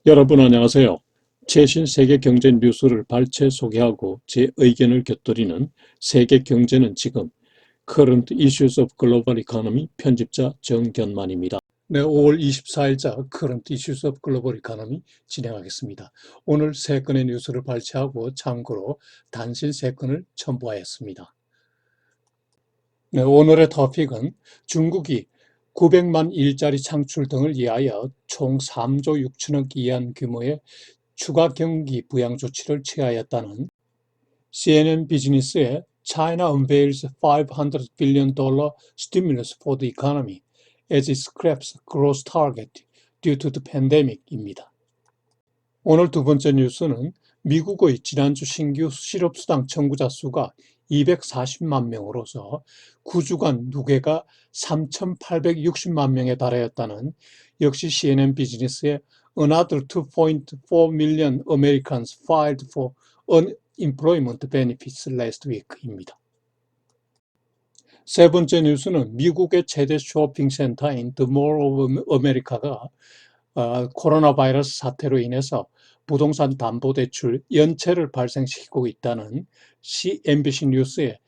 여러분 안녕하세요. 최신 세계 경제 뉴스를 발췌 소개하고 제 의견을 곁들이는 세계 경제는 지금 Current Issues of Global Economy 편집자 정견만입니다. 네, 5월 24일자 Current Issues of Global Economy 진행하겠습니다. 오늘 세 건의 뉴스를 발췌하고 참고로 단신 세 건을 첨부하였습니다. 네, 오늘의 토픽은 중국이 900만 일자리 창출 등을 위하여 총 3조 6천억 이안 규모의 추가 경기 부양 조치를 취하였다는 CNN 비즈니스의 China unveils $500 billion stimulus for the economy as it scraps growth target due to the pandemic입니다. 오늘 두 번째 뉴스는 미국의 지난주 신규 실업수당 청구자 수가 240만 명으로서 9주간 누계가 3,860만 명에 달하였다는 역시 CNN 비즈니스의 Another 2.4 million Americans filed for unemployment benefits last week입니다. 세 번째 뉴스는 미국의 최대 쇼핑센터인 The Mall of America가 코로나 바이러스 사태로 인해서 부동산 담보대출 연체를 발생시키고 있다는 MBC 뉴스의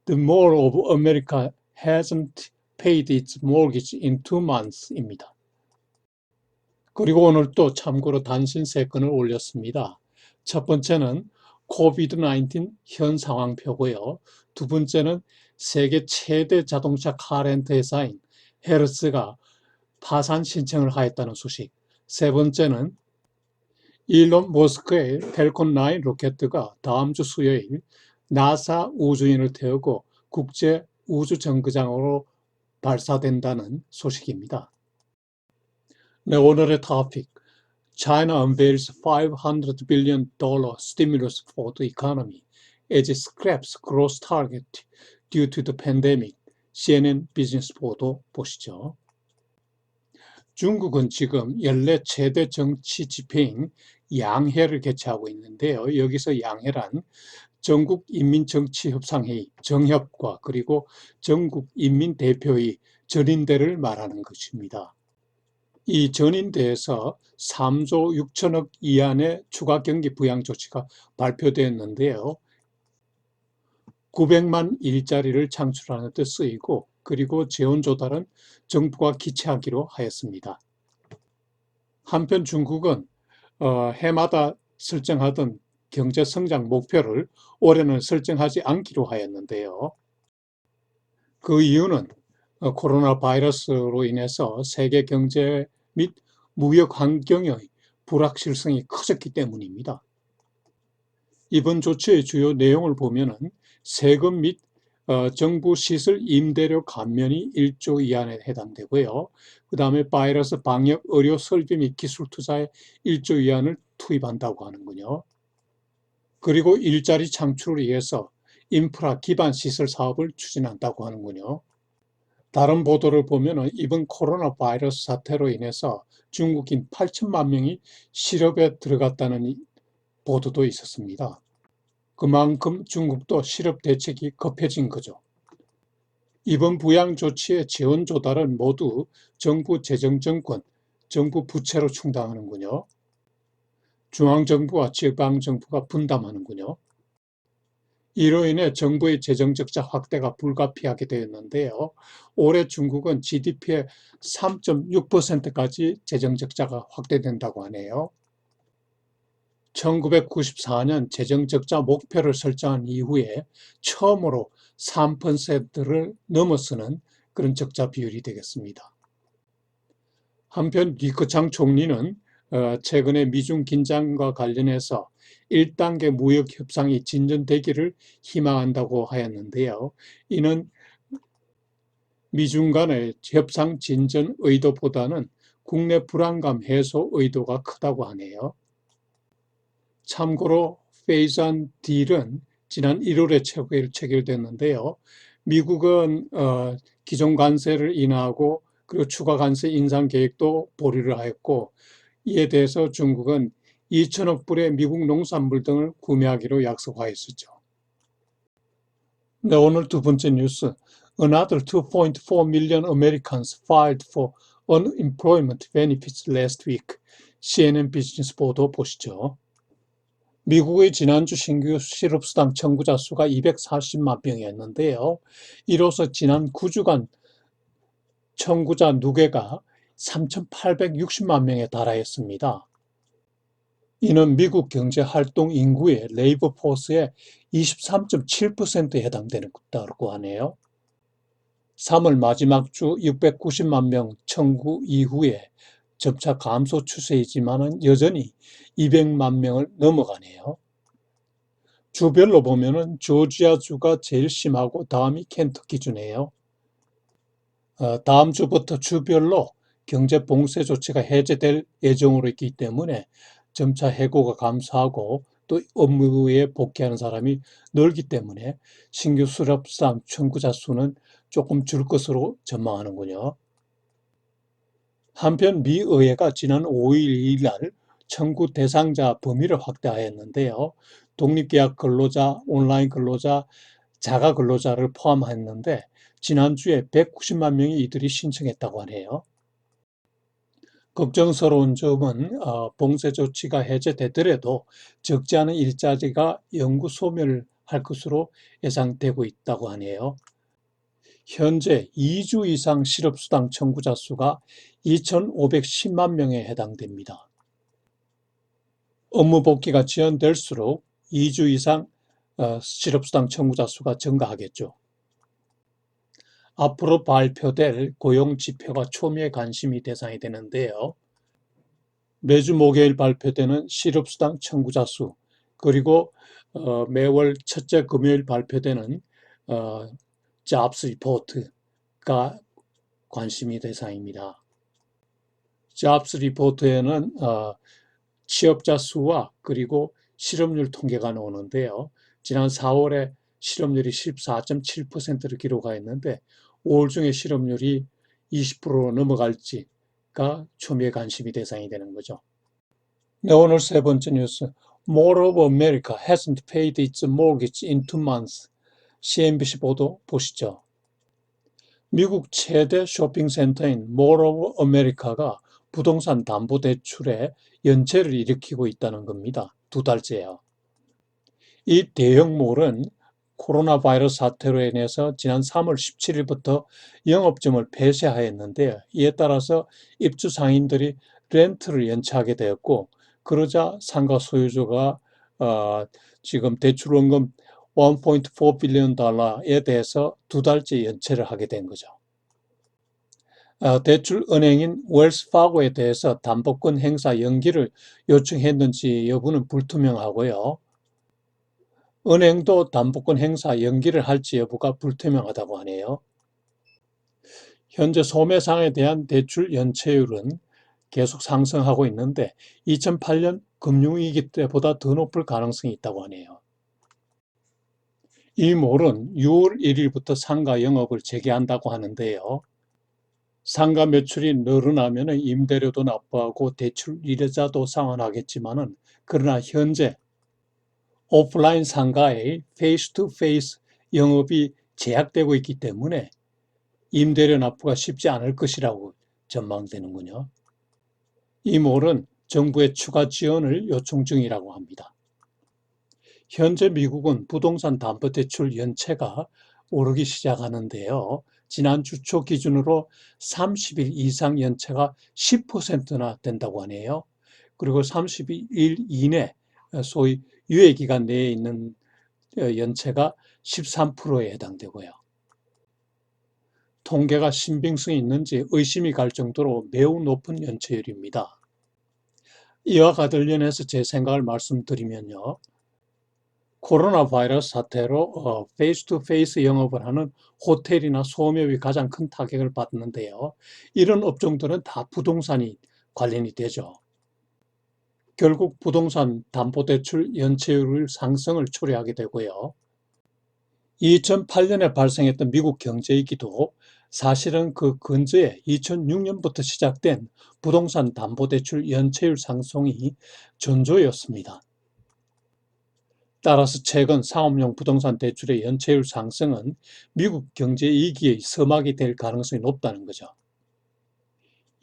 The Mall of America hasn't paid its mortgage in 2months입니다. 그리고 오늘 또 참고로 단신 세 건을 올렸습니다. 첫 번째는 COVID-19 현 상황표고요. 두 번째는 세계 최대 자동차 카렌트 회사인 헤르츠가 파산 신청을 하였다는 소식. 세 번째는 일론 머스크의 펠콘 9 로켓가 다음 주 수요일 나사 우주인을 태우고 국제 우주 정거장으로 발사된다는 소식입니다. 네, 오늘의 토픽. China unveils $500 billion stimulus for the economy as it scraps growth target due to the pandemic. CNN 비즈니스 보도 보시죠. 중국은 지금 연례 최대 정치 집회인 양회를 개최하고 있는데요. 여기서 양회란 전국인민정치협상회의, 정협과 그리고 전국인민대표의 전인대를 말하는 것입니다. 이 전인대에서 3조 6천억 이안의 추가 경기 부양 조치가 발표되었는데요. 900만 일자리를 창출하는 데 쓰이고 그리고 재원 조달은 정부가 기체하기로 하였습니다. 한편 중국은 해마다 설정하던 경제 성장 목표를 올해는 설정하지 않기로 하였는데요. 그 이유는 코로나 바이러스로 인해서 세계 경제 및 무역 환경의 불확실성이 커졌기 때문입니다. 이번 조치의 주요 내용을 보면은 세금 및 정부 시설 임대료 감면이 1조 이안에 해당되고요. 그 다음에 바이러스 방역 의료 설비 및 기술 투자에 1조 이안을 투입한다고 하는군요. 그리고 일자리 창출을 위해서 인프라 기반 시설 사업을 추진한다고 하는군요. 다른 보도를 보면 이번 코로나 바이러스 사태로 인해서 중국인 8천만 명이 실업에 들어갔다는 보도도 있었습니다. 그만큼 중국도 실업 대책이 급해진 거죠. 이번 부양 조치의 재원 조달은 모두 정부 재정정권, 정부 부채로 충당하는군요. 중앙정부와 지방정부가 분담하는군요. 이로 인해 정부의 재정적자 확대가 불가피하게 되었는데요. 올해 중국은 GDP의 3.6%까지 재정적자가 확대된다고 하네요. 1994년 재정적자 목표를 설정한 이후에 처음으로 3%를 넘어서는 그런 적자 비율이 되겠습니다. 한편 리커창 총리는 최근에 미중 긴장과 관련해서 1단계 무역 협상이 진전되기를 희망한다고 하였는데요. 이는 미중 간의 협상 진전 의도보다는 국내 불안감 해소 의도가 크다고 하네요. 참고로 페이즈 & 딜은 지난 1월에 체결됐는데요. 미국은 기존 관세를 인하하고 그리고 추가 관세 인상 계획도 보류를 하였고 이에 대해서 중국은 2천억 불의 미국 농산물 등을 구매하기로 약속하였었죠. 네, 오늘 두 번째 뉴스. Another 2.4 million Americans filed for unemployment benefits last week. CNN 비즈니스 보도 보시죠. 미국의 지난주 신규 실업수당 청구자 수가 240만 명이었는데요. 이로써 지난 9주간 청구자 누계가 3,860만 명에 달하였습니다. 이는 미국 경제활동 인구의 레이버 포스의 23.7%에 해당된다고 하네요. 3월 마지막 주 690만 명 청구 이후에 점차 감소 추세이지만 여전히 200만 명을 넘어가네요. 주별로 보면은 조지아주가 제일 심하고 다음이 켄터키주네요. 다음 주부터 주별로 경제 봉쇄 조치가 해제될 예정으로 있기 때문에 점차 해고가 감소하고 또 업무에 복귀하는 사람이 늘기 때문에 신규 실업수당 청구자 수는 조금 줄 것으로 전망하는군요. 한편 미 의회가 지난 5일 2일 날 청구 대상자 범위를 확대하였는데요. 독립계약 근로자, 온라인 근로자, 자가 근로자를 포함했는데 지난주에 190만 명이 이들이 신청했다고 하네요. 걱정스러운 점은 봉쇄 조치가 해제되더라도 적지 않은 일자리가 영구 소멸할 것으로 예상되고 있다고 하네요. 현재 2주 이상 실업수당 청구자 수가 2,510만 명에 해당됩니다. 업무 복귀가 지연될수록 2주 이상 실업수당 청구자 수가 증가하겠죠. 앞으로 발표될 고용지표가 초미의 관심이 대상이 되는데요. 매주 목요일 발표되는 실업수당 청구자 수, 그리고 매월 첫째 금요일 발표되는 잡스 리포트가 관심이 대상입니다. 잡스 리포트에는 취업자 수와 그리고 실업률 통계가 나오는데요. 지난 4월에 실업률이 14.7%를 기록하였는데 5월 중에 실업률이 20%로 넘어갈지가 초미의 관심이 대상이 되는 거죠. 네, 오늘 세 번째 뉴스. Mall of America hasn't paid its mortgage in 2 months. CNBC 보도 보시죠. 미국 최대 쇼핑센터인 Mall of America가 부동산 담보대출에 연체를 일으키고 있다는 겁니다. 2달째요. 이 대형몰은 코로나 바이러스 사태로 인해서 지난 3월 17일부터 영업점을 폐쇄하였는데 이에 따라서 입주 상인들이 렌트를 연체하게 되었고 그러자 상가 소유주가 지금 대출 원금 1.4 빌리언 달러에 대해서 2달째 연체를 하게 된 거죠. 대출 은행인 웰스파고에 대해서 담보권 행사 연기를 요청했는지 여부는 불투명하고요. 은행도 담보권 행사 연기를 할지 여부가 불투명하다고 하네요. 현재 소매상에 대한 대출 연체율은 계속 상승하고 있는데 2008년 금융위기 때보다 더 높을 가능성이 있다고 하네요. 이 몰은 6월 1일부터 상가 영업을 재개한다고 하는데요. 상가 매출이 늘어나면 임대료도 납부하고 대출 이자도 상환하겠지만은 그러나 현재 오프라인 상가의 페이스-투-페이스 영업이 제약되고 있기 때문에 임대료 납부가 쉽지 않을 것이라고 전망되는군요. 이 몰은 정부의 추가 지원을 요청 중이라고 합니다. 현재 미국은 부동산 담보대출 연체가 오르기 시작하는데요. 지난 주 초 기준으로 30일 이상 연체가 10%나 된다고 하네요. 그리고 30일 이내 소위 유예기간 내에 있는 연체가 13%에 해당되고요. 통계가 신빙성이 있는지 의심이 갈 정도로 매우 높은 연체율입니다. 이와 관련해서 제 생각을 말씀드리면요. 코로나 바이러스 사태로 페이스-투-페이스 영업을 하는 호텔이나 소매업이 가장 큰 타격을 받는데요. 이런 업종들은 다 부동산이 관련이 되죠. 결국 부동산 담보대출 연체율 상승을 초래하게 되고요. 2008년에 발생했던 미국 경제위기도 사실은 그 근저에 2006년부터 시작된 부동산 담보대출 연체율 상승이 전조였습니다. 따라서 최근 상업용 부동산 대출의 연체율 상승은 미국 경제 위기의 서막이 될 가능성이 높다는 거죠.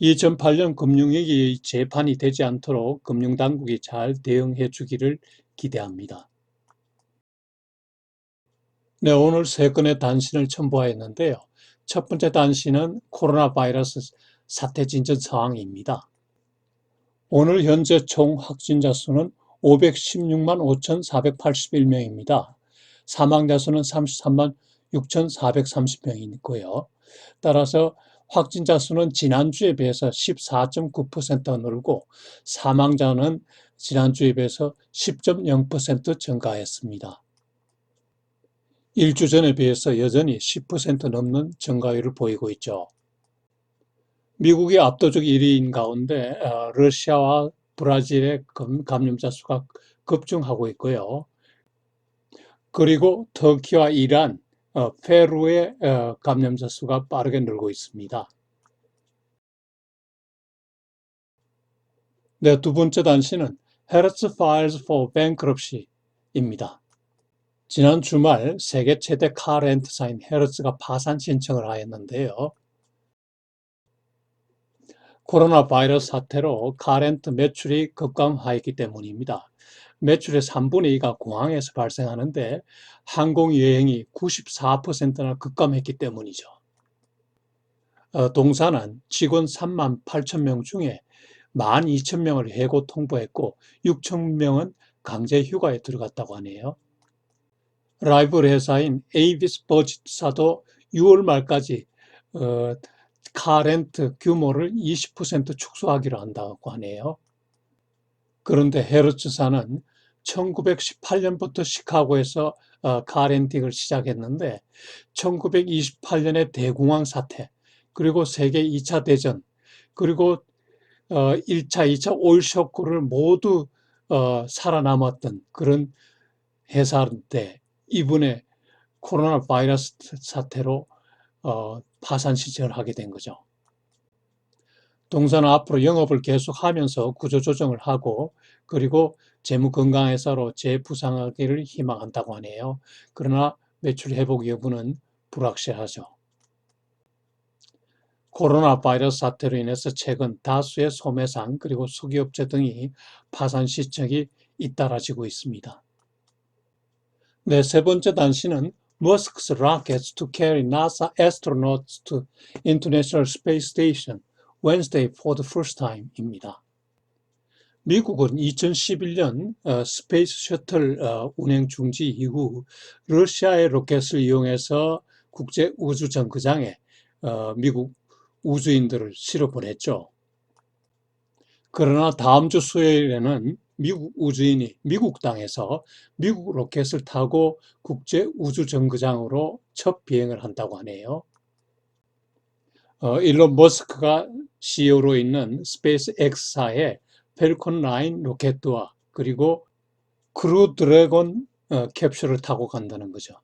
2008년 금융위기 재판이 되지 않도록 금융당국이 잘 대응해 주기를 기대합니다. 네, 오늘 세 건의 단신을 첨부하였는데요. 첫 번째 단신은 코로나 바이러스 사태 진전 상황입니다. 오늘 현재 총 확진자 수는 516만 5,481명입니다. 사망자 수는 33만 6,430명이고요. 따라서 확진자 수는 지난주에 비해서 14.9% 늘고 사망자는 지난주에 비해서 10.0% 증가했습니다. 일주 전에 비해서 여전히 10% 넘는 증가율을 보이고 있죠. 미국이 압도적 1위인 가운데 러시아와 브라질의 감염자 수가 급증하고 있고요. 그리고 터키와 이란, 페루의 감염자 수가 빠르게 늘고 있습니다. 네, 두 번째 단신은 Hertz Files for Bankruptcy입니다. 지난 주말 세계 최대 카 렌트사인 헤르츠가 파산 신청을 하였는데요. 코로나 바이러스 사태로 카렌트 매출이 급감하였기 때문입니다. 매출의 3분의 2가 공항에서 발생하는데 항공여행이 94%나 급감했기 때문이죠. 동사는 직원 3만 8천 명 중에 12,000명을 해고 통보했고 6,000명은 강제 휴가에 들어갔다고 하네요. 라이벌 회사인 에이비스 버짓사도 6월 말까지 카렌트 규모를 20% 축소하기로 한다고 하네요. 그런데 헤르츠사는 1918년부터 시카고에서 카렌팅을 시작했는데 1928년의 대공황 사태, 그리고 세계 2차 대전, 그리고 1차, 2차 오일 쇼크를 모두 살아남았던 그런 회사인데 이번에 코로나 바이러스 사태로 파산 신청을 하게 된 거죠. 동사는 앞으로 영업을 계속하면서 구조조정을 하고 그리고 재무 건강회사로 재부상하기를 희망한다고 하네요. 그러나 매출 회복 여부는 불확실하죠. 코로나 바이러스 사태로 인해서 최근 다수의 소매상 그리고 소기업체 등이 파산 시책이 잇따라지고 있습니다. 네, 세 번째 단신은 Musk's rockets to carry NASA astronauts to International Space Station Wednesday for the first time입니다. 미국은 2011년 스페이스 셔틀 운행 중지 이후 러시아의 로켓을 이용해서 국제 우주 정거장에 미국 우주인들을 실어 보냈죠. 그러나 다음 주 수요일에는 미국 우주인이 미국 땅에서 미국 로켓을 타고 국제 우주 정거장으로 첫 비행을 한다고 하네요. 일론 머스크가 CEO로 있는 스페이스 X사의 펠콘 9 로켓과 그리고 크루 드래곤 캡슐을 타고 간다는 거죠.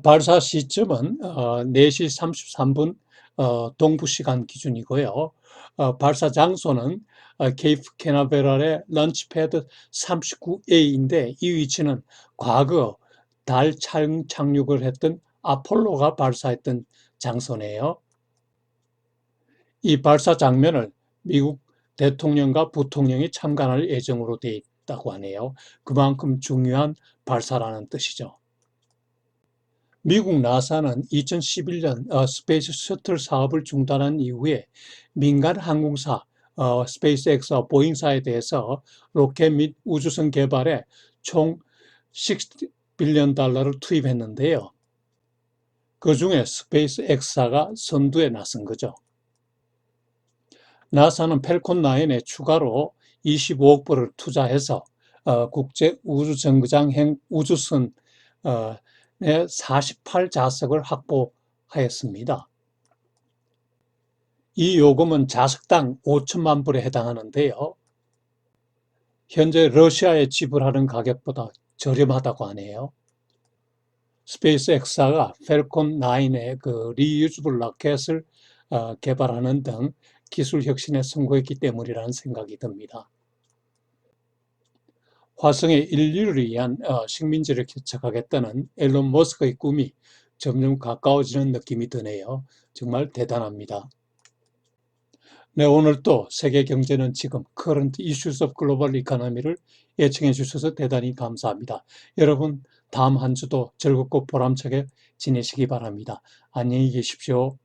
발사 시점은 4시 33분 동부 시간 기준이고요. 발사 장소는 케이프 캐나베랄의 런치패드 39A인데 이 위치는 과거 달 착륙을 했던 아폴로가 발사했던 장소네요. 이 발사 장면을 미국 대통령과 부통령이 참관할 예정으로 되어 있다고 하네요. 그만큼 중요한 발사라는 뜻이죠. 미국 나사는 2011년 스페이스 셔틀 사업을 중단한 이후에 민간 항공사 스페이스X와 보잉사에 대해서 로켓 및 우주선 개발에 총 $60빌리언 투입했는데요. 그중에 스페이스X사가 선두에 나선 거죠. 나사는 펠콘 9에 추가로 25억 불을 투자해서 국제 우주정거장 우주선 48좌석을 확보하였습니다. 이 요금은 좌석당 5천만 불에 해당하는데요. 현재 러시아에 지불하는 가격보다 저렴하다고 하네요. 스페이스X사가 펠콘 9의 그 리유즈블 로켓을 개발하는 등 기술 혁신에 성공했기 때문이라는 생각이 듭니다. 화성에 인류를 위한 식민지를 개척하겠다는 앨런 머스크의 꿈이 점점 가까워지는 느낌이 드네요. 정말 대단합니다. 네, 오늘 또 세계 경제는 지금 Current Issues of Global Economy를 예청해 주셔서 대단히 감사합니다. 여러분, 다음 한 주도 즐겁고 보람차게 지내시기 바랍니다. 안녕히 계십시오.